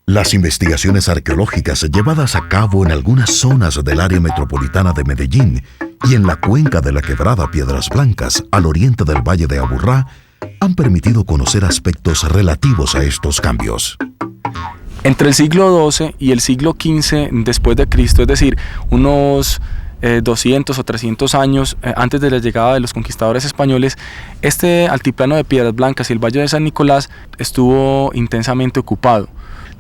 Las investigaciones arqueológicas llevadas a cabo en algunas zonas del área metropolitana de Medellín y en la cuenca de la quebrada Piedras Blancas, al oriente del Valle de Aburrá, han permitido conocer aspectos relativos a estos cambios. Entre el siglo XII y el siglo XV después de Cristo, es decir, unos 200 o 300 años antes de la llegada de los conquistadores españoles, este altiplano de Piedras Blancas y el Valle de San Nicolás estuvo intensamente ocupado.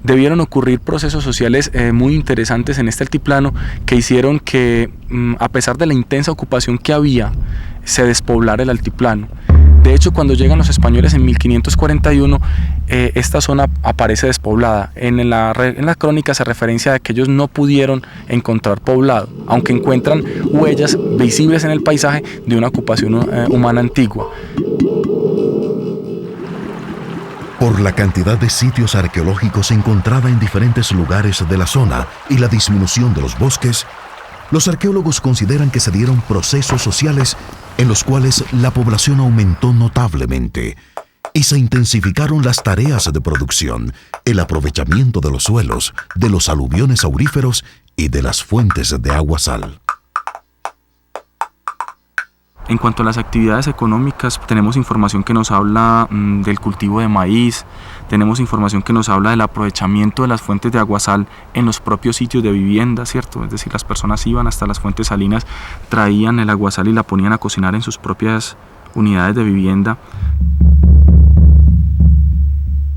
Debieron ocurrir procesos sociales muy interesantes en este altiplano que hicieron que, a pesar de la intensa ocupación que había, se despoblara el altiplano. De hecho, cuando llegan los españoles en 1541, esta zona aparece despoblada. En la crónica se referencia a que ellos no pudieron encontrar poblado, aunque encuentran huellas visibles en el paisaje de una ocupación humana antigua. Por la cantidad de sitios arqueológicos encontrada en diferentes lugares de la zona y la disminución de los bosques, los arqueólogos consideran que se dieron procesos sociales en los cuales la población aumentó notablemente y se intensificaron las tareas de producción, el aprovechamiento de los suelos, de los aluviones auríferos y de las fuentes de agua-sal. En cuanto a las actividades económicas, tenemos información que nos habla del cultivo de maíz, tenemos información que nos habla del aprovechamiento de las fuentes de agua-sal en los propios sitios de vivienda, ¿cierto? Es decir, las personas iban hasta las fuentes salinas, traían el agua-sal y la ponían a cocinar en sus propias unidades de vivienda.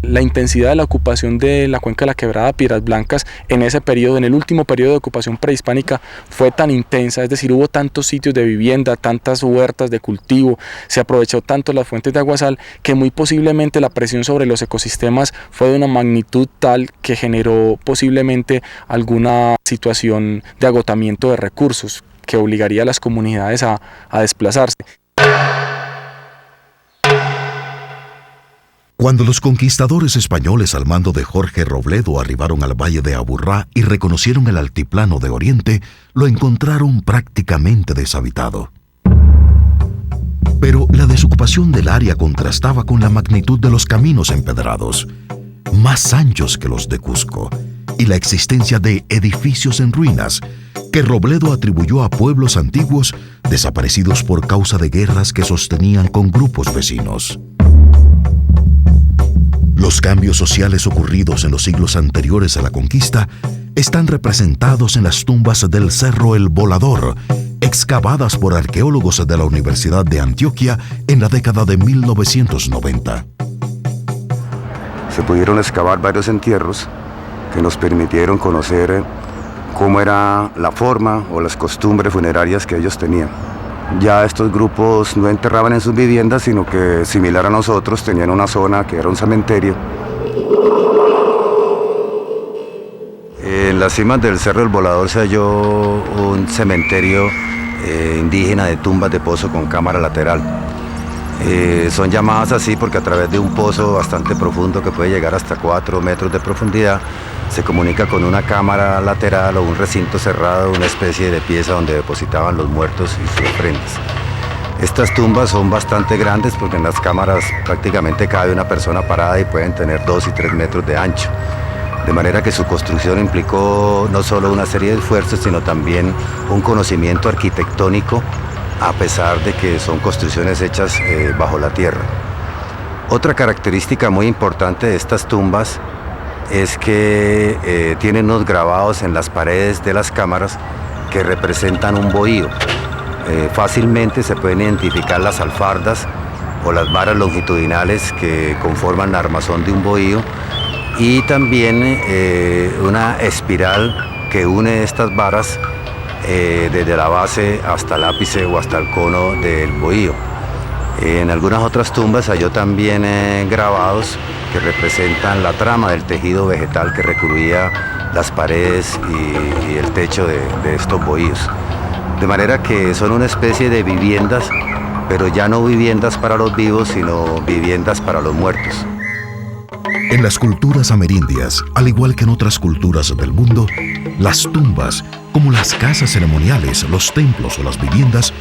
La intensidad de la ocupación de la cuenca de la quebrada Piedras Blancas en ese periodo, en el último periodo de ocupación prehispánica, fue tan intensa, es decir, hubo tantos sitios de vivienda, tantas huertas de cultivo, se aprovechó tanto las fuentes de agua-sal que muy posiblemente la presión sobre los ecosistemas fue de una magnitud tal que generó posiblemente alguna situación de agotamiento de recursos que obligaría a las comunidades a desplazarse. Cuando los conquistadores españoles al mando de Jorge Robledo arribaron al Valle de Aburrá y reconocieron el altiplano de Oriente, lo encontraron prácticamente deshabitado. Pero la desocupación del área contrastaba con la magnitud de los caminos empedrados, más anchos que los de Cusco, y la existencia de edificios en ruinas, que Robledo atribuyó a pueblos antiguos desaparecidos por causa de guerras que sostenían con grupos vecinos. Los cambios sociales ocurridos en los siglos anteriores a la conquista están representados en las tumbas del Cerro El Volador, excavadas por arqueólogos de la Universidad de Antioquia en la década de 1990. Se pudieron excavar varios entierros que nos permitieron conocer cómo era la forma o las costumbres funerarias que ellos tenían. Ya estos grupos no enterraban en sus viviendas, sino que, similar a nosotros, tenían una zona que era un cementerio. En las cimas del Cerro del Volador se halló un cementerio indígena de tumbas de pozo con cámara lateral. Son llamadas así porque a través de un pozo bastante profundo que puede llegar hasta 4 metros de profundidad, se comunica con una cámara lateral o un recinto cerrado, una especie de pieza donde depositaban los muertos y sus ofrendas. Estas tumbas son bastante grandes porque en las cámaras prácticamente cabe una persona parada y pueden tener 2 y 3 metros de ancho. De manera que su construcción implicó no solo una serie de esfuerzos, sino también un conocimiento arquitectónico, a pesar de que son construcciones hechas bajo la tierra. Otra característica muy importante de estas tumbas es que tienen unos grabados en las paredes de las cámaras que representan un bohío. Fácilmente se pueden identificar las alfardas o las varas longitudinales que conforman la armazón de un bohío y también una espiral que une estas varas desde la base hasta el ápice o hasta el cono del bohío. En algunas otras tumbas halló también grabados que representan la trama del tejido vegetal que recubría las paredes y el techo de estos bohíos. De manera que son una especie de viviendas, pero ya no viviendas para los vivos, sino viviendas para los muertos. En las culturas amerindias, al igual que en otras culturas del mundo, las tumbas, como las casas ceremoniales, los templos o las viviendas,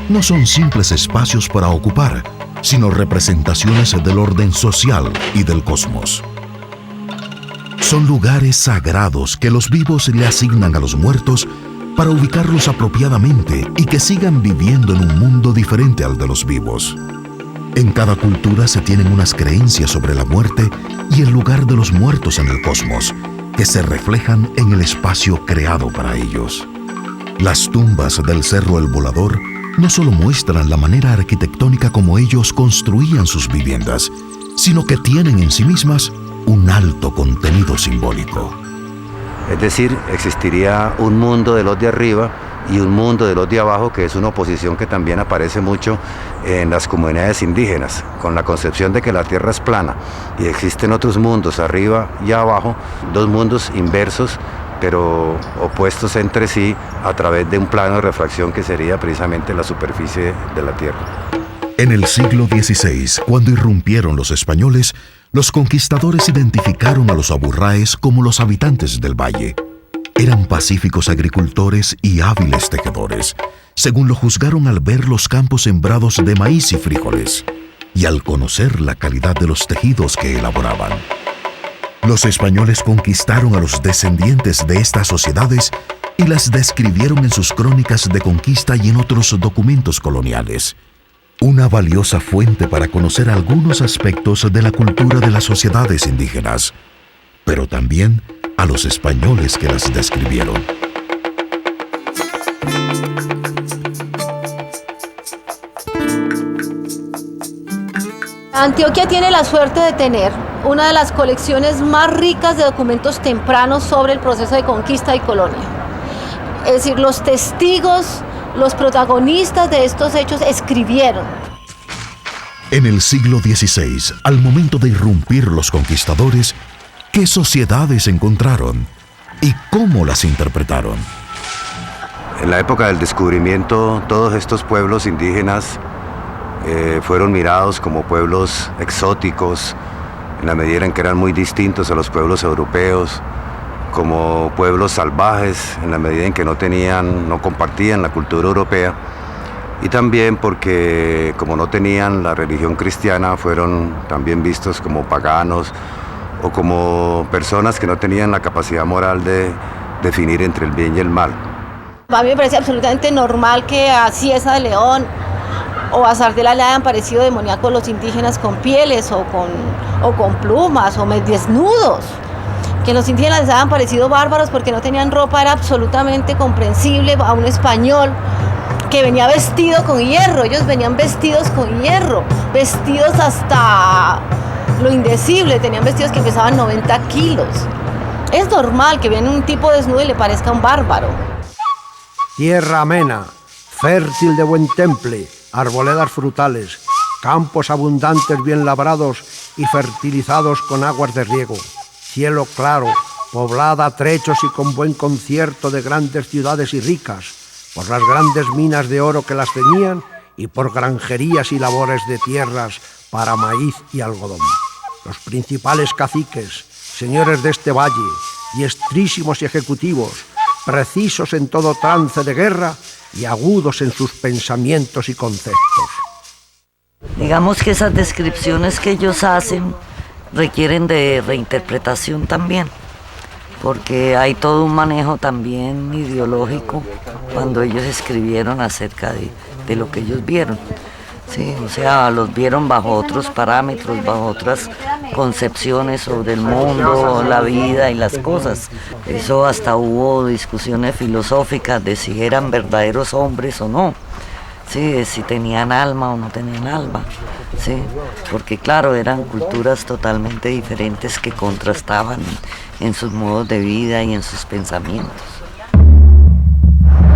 no son simples espacios para ocupar, sino representaciones del orden social y del cosmos. Son lugares sagrados que los vivos le asignan a los muertos para ubicarlos apropiadamente y que sigan viviendo en un mundo diferente al de los vivos. En cada cultura se tienen unas creencias sobre la muerte y el lugar de los muertos en el cosmos, que se reflejan en el espacio creado para ellos. Las tumbas del Cerro El Volador no solo muestran la manera arquitectónica como ellos construían sus viviendas, sino que tienen en sí mismas un alto contenido simbólico. Es decir, existiría un mundo de los de arriba y un mundo de los de abajo, que es una oposición que también aparece mucho en las comunidades indígenas, con la concepción de que la tierra es plana y existen otros mundos arriba y abajo, dos mundos inversos, pero opuestos entre sí a través de un plano de refracción que sería precisamente la superficie de la tierra. En el siglo XVI, cuando irrumpieron los españoles, los conquistadores identificaron a los aburráes como los habitantes del valle. Eran pacíficos agricultores y hábiles tejedores, según lo juzgaron al ver los campos sembrados de maíz y frijoles, y al conocer la calidad de los tejidos que elaboraban. Los españoles conquistaron a los descendientes de estas sociedades y las describieron en sus crónicas de conquista y en otros documentos coloniales. Una valiosa fuente para conocer algunos aspectos de la cultura de las sociedades indígenas, pero también a los españoles que las describieron. Antioquia tiene la suerte de tener una de las colecciones más ricas de documentos tempranos sobre el proceso de conquista y colonia. Es decir, los testigos, los protagonistas de estos hechos escribieron. En el siglo XVI, al momento de irrumpir los conquistadores, ¿qué sociedades encontraron y cómo las interpretaron? En la época del descubrimiento, todos estos pueblos indígenas fueron mirados como pueblos exóticos, en la medida en que eran muy distintos a los pueblos europeos, como pueblos salvajes, en la medida en que no compartían la cultura europea, y también porque como no tenían la religión cristiana, fueron también vistos como paganos o como personas que no tenían la capacidad moral de definir entre el bien y el mal. A mí me parece absolutamente normal que a Cieza de León o a Sardela le hayan parecido demoníacos los indígenas con pieles o con plumas o desnudos. Que los indígenas les hayan parecido bárbaros porque no tenían ropa era absolutamente comprensible a un español que venía vestido con hierro. Ellos venían vestidos con hierro, vestidos hasta lo indecible, tenían vestidos que pesaban 90 kilos. Es normal que viene un tipo desnudo y le parezca un bárbaro. Tierra amena, fértil de buen temple, arboledas frutales, campos abundantes bien labrados y fertilizados con aguas de riego, cielo claro, poblada a trechos y con buen concierto de grandes ciudades y ricas, por las grandes minas de oro que las tenían y por granjerías y labores de tierras para maíz y algodón. Los principales caciques, señores de este valle, diestrísimos y ejecutivos, precisos en todo trance de guerra y agudos en sus pensamientos y conceptos. Digamos que esas descripciones que ellos hacen requieren de reinterpretación también, porque hay todo un manejo también ideológico cuando ellos escribieron acerca de lo que ellos vieron. Sí, o sea, los vieron bajo otros parámetros, bajo otras concepciones sobre el mundo, la vida y las cosas. Eso hasta hubo discusiones filosóficas de si eran verdaderos hombres o no. Sí, de si tenían alma o no tenían alma. Sí, porque claro, eran culturas totalmente diferentes que contrastaban en sus modos de vida y en sus pensamientos.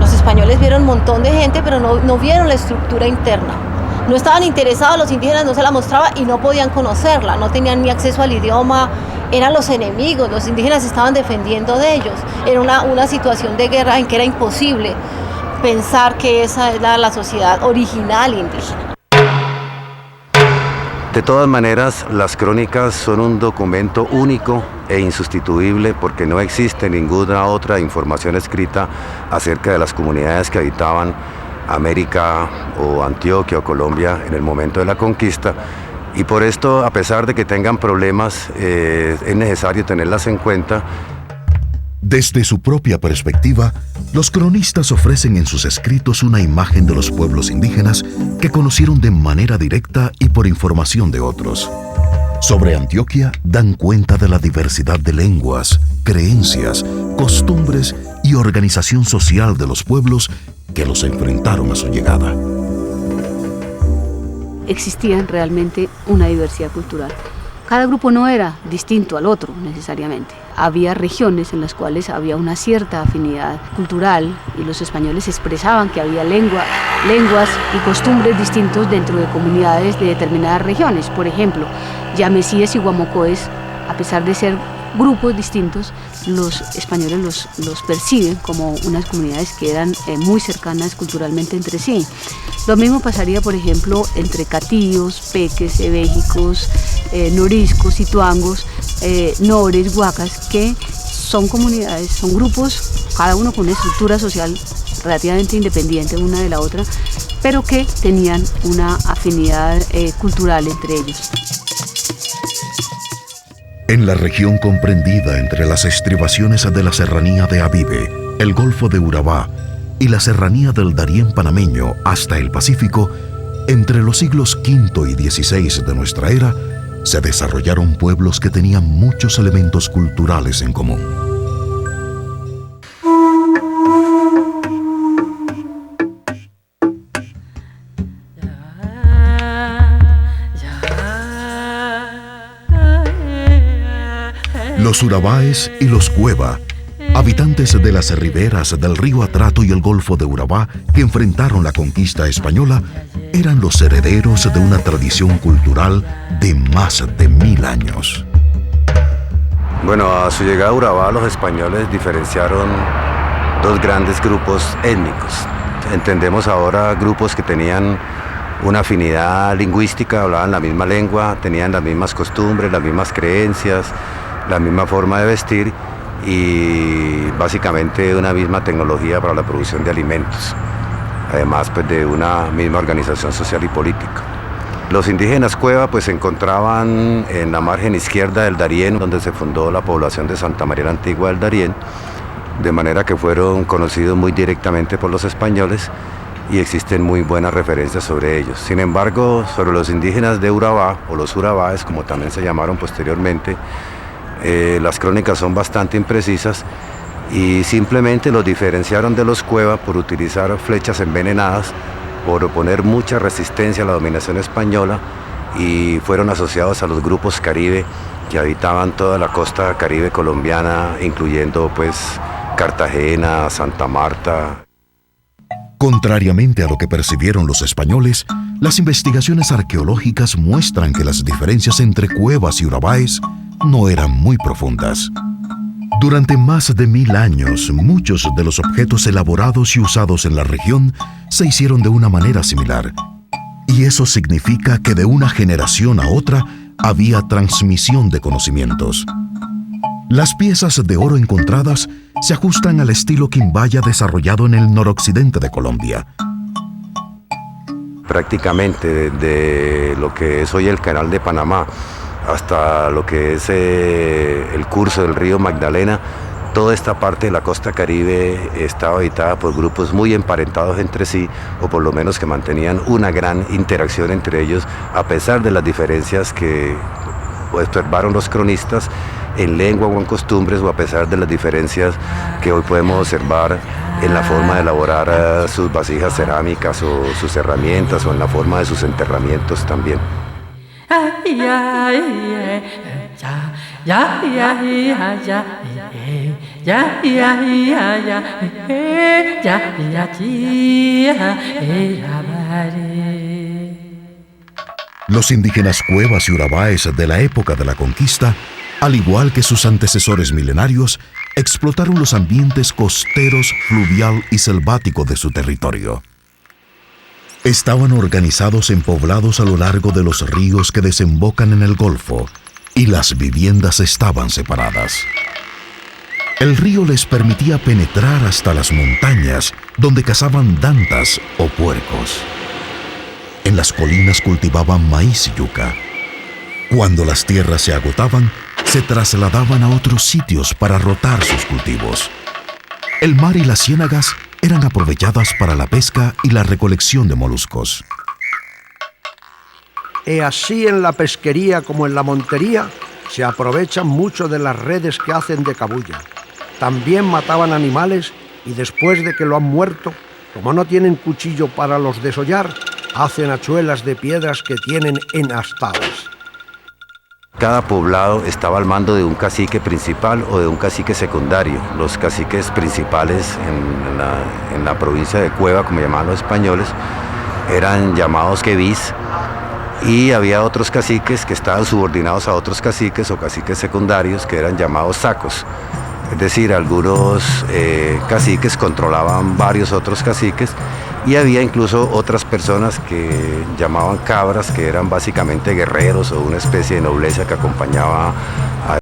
Los españoles vieron un montón de gente, pero no vieron la estructura interna. No estaban interesados, los indígenas no se la mostraba y no podían conocerla, no tenían ni acceso al idioma, eran los enemigos, los indígenas estaban defendiendo de ellos. Era una situación de guerra en que era imposible pensar que esa era la sociedad original indígena. De todas maneras, las crónicas son un documento único e insustituible porque no existe ninguna otra información escrita acerca de las comunidades que habitaban América o Antioquia o Colombia en el momento de la conquista. Y por esto, a pesar de que tengan problemas, es necesario tenerlas en cuenta. Desde su propia perspectiva, los cronistas ofrecen en sus escritos una imagen de los pueblos indígenas que conocieron de manera directa y por información de otros. Sobre Antioquia dan cuenta de la diversidad de lenguas, creencias, costumbres y organización social de los pueblos que los enfrentaron a su llegada. Existía realmente una diversidad cultural. Cada grupo no era distinto al otro necesariamente. Había regiones en las cuales había una cierta afinidad cultural y los españoles expresaban que había lenguas y costumbres distintos dentro de comunidades de determinadas regiones. Por ejemplo, yamesíes y guamocoes, a pesar de ser grupos distintos, los españoles los perciben como unas comunidades que eran muy cercanas culturalmente entre sí. Lo mismo pasaría, por ejemplo, entre catíos, peques, ebéjicos, noriscos, ituangos, nores, huacas, que son comunidades, son grupos, cada uno con una estructura social relativamente independiente una de la otra, pero que tenían una afinidad cultural entre ellos. En la región comprendida entre las estribaciones de la serranía de Abibe, el Golfo de Urabá y la serranía del Darién panameño hasta el Pacífico, entre los siglos V y XVI de nuestra era, se desarrollaron pueblos que tenían muchos elementos culturales en común. Los urabáes y los cueva, habitantes de las riberas del río Atrato y el Golfo de Urabá que enfrentaron la conquista española, eran los herederos de una tradición cultural de más de 1000 años. Bueno, a su llegada a Urabá, los españoles diferenciaron dos grandes grupos étnicos. Entendemos ahora grupos que tenían una afinidad lingüística, hablaban la misma lengua, tenían las mismas costumbres, las mismas creencias, la misma forma de vestir y básicamente una misma tecnología para la producción de alimentos, además pues, de una misma organización social y política. Los indígenas cueva pues, se encontraban en la margen izquierda del Darién, donde se fundó la población de Santa María la Antigua del Darién, de manera que fueron conocidos muy directamente por los españoles y existen muy buenas referencias sobre ellos. Sin embargo, sobre los indígenas de Urabá, o los urabáes, como también se llamaron posteriormente, las crónicas son bastante imprecisas y simplemente los diferenciaron de los cueva por utilizar flechas envenenadas, por oponer mucha resistencia a la dominación española y fueron asociados a los grupos caribe que habitaban toda la costa caribe colombiana, incluyendo pues Cartagena, Santa Marta. Contrariamente a lo que percibieron los españoles, las investigaciones arqueológicas muestran que las diferencias entre cuevas y urabáes no eran muy profundas. Durante más de 1000 años, muchos de los objetos elaborados y usados en la región se hicieron de una manera similar. Y eso significa que de una generación a otra había transmisión de conocimientos. Las piezas de oro encontradas se ajustan al estilo quimbaya desarrollado en el noroccidente de Colombia. Prácticamente desde lo que es hoy el Canal de Panamá hasta lo que es el curso del río Magdalena, toda esta parte de la costa caribe estaba habitada por grupos muy emparentados entre sí, o por lo menos que mantenían una gran interacción entre ellos, a pesar de las diferencias que observaron los cronistas en lengua o en costumbres, o a pesar de las diferencias que hoy podemos observar en la forma de elaborar sus vasijas cerámicas o sus herramientas, o en la forma de sus enterramientos también. Los indígenas cuevas y urabáes de la época de la conquista, al igual que sus antecesores milenarios, explotaron los ambientes costeros, fluvial y selvático de su territorio. Estaban organizados en poblados a lo largo de los ríos que desembocan en el Golfo, y las viviendas estaban separadas. El río les permitía penetrar hasta las montañas, donde cazaban dantas o puercos. En las colinas cultivaban maíz y yuca. Cuando las tierras se agotaban, se trasladaban a otros sitios para rotar sus cultivos. El mar y las ciénagas eran aprovechadas para la pesca y la recolección de moluscos. Y así en la pesquería como en la montería se aprovechan mucho de las redes que hacen de cabuya. También mataban animales y después de que lo han muerto, como no tienen cuchillo para los desollar, hacen hachuelas de piedras que tienen enastadas. Cada poblado estaba al mando de un cacique principal o de un cacique secundario. Los caciques principales en la provincia de Cueva, como llamaban los españoles, eran llamados quevís, y había otros caciques que estaban subordinados a otros caciques o caciques secundarios que eran llamados sacos. Es decir, algunos caciques controlaban varios otros caciques y había incluso otras personas que llamaban cabras, que eran básicamente guerreros o una especie de nobleza que acompañaba a